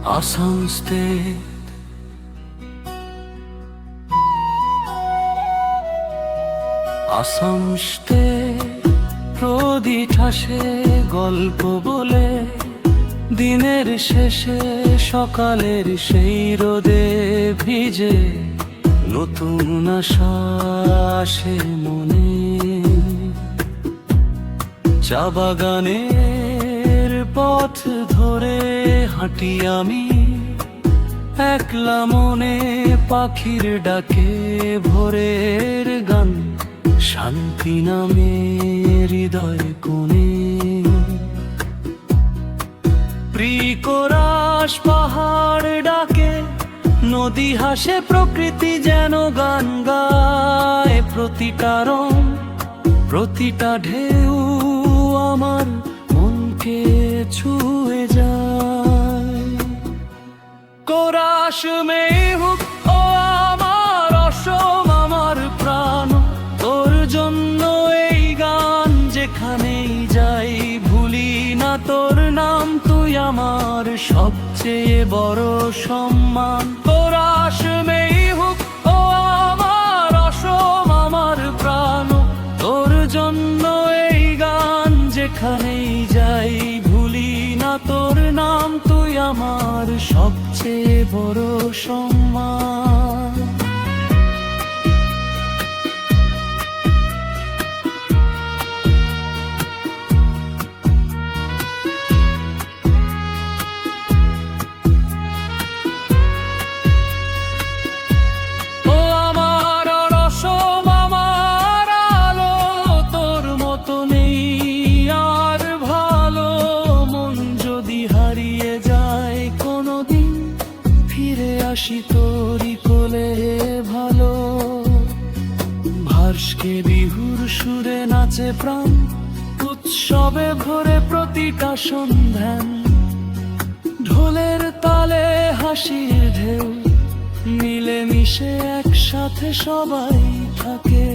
Assam State, Assam State, প্রতি ঠাসে গল্প বলে দিনের শেষে সকালের সেই রোদে ভিজে নতুন আশা আসে মনে। চা বাগানের পথ ধরে হাঁটি আমি একলা মনে, পাখির ডাকে ভোরের গান শান্তি নামে হৃদয় কোণে। প্রিকরাস পাহাড় ডাকে, নদী হাসে, প্রকৃতি যেন গান গায়। প্রতিটা রং, প্রতিটা ঢেউ আমার মনকে ছুঁয়ে যায়। কোরাস মেহুক ও আমার অসম, আমার প্রাণ তোর জন্য এই গান। যেখানেই যাই ভুলি না তোর নাম, তুই আমার সবচেয়ে বড় সম্মান। কোরাস মেহুক ও আমার অসম, আমার প্রাণ তোর জন্য এই গান। যেখানেই যাই ভুলি না তোর নাম, তুই আমার সবচেয়ে বড় সম্মান। আসি তোরি কোলে ভালো, ভার্সকে বিহুর সুরে নাচে প্রাণ। উৎসবে ভরে প্রতিটা সন্ধ্যান, ঢোলের তালে হাসির ঢেউ। মিলে মিশে একসাথে সবাই থাকে,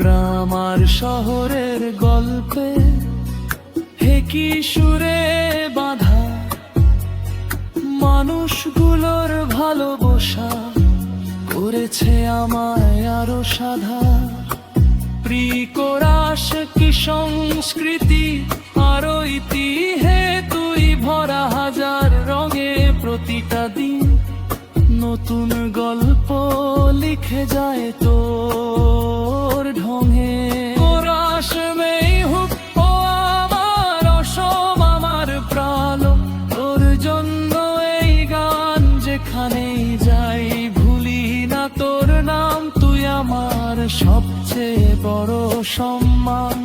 গ্রাম আর শহরের গল্পে হেকি সুরে বাঁধা। মানুষগুলোর ভালোবাসা করেছে আমায় আরো সাধা। প্রিকরাস কি সংস্কৃতি আরো ইতিহে, তুই ভরা হাজার রঙে। প্রতিটা দিন নতুন গল্প লিখে যায় তোর ঢঙে। কোরাস মেহুক ও আমার অসম, আমার প্রাণ তোর জন্য এই গান। যেখানেই যাই ভুলি না তোর নাম, তুই আমার সবচেয়ে বড় সম্মান।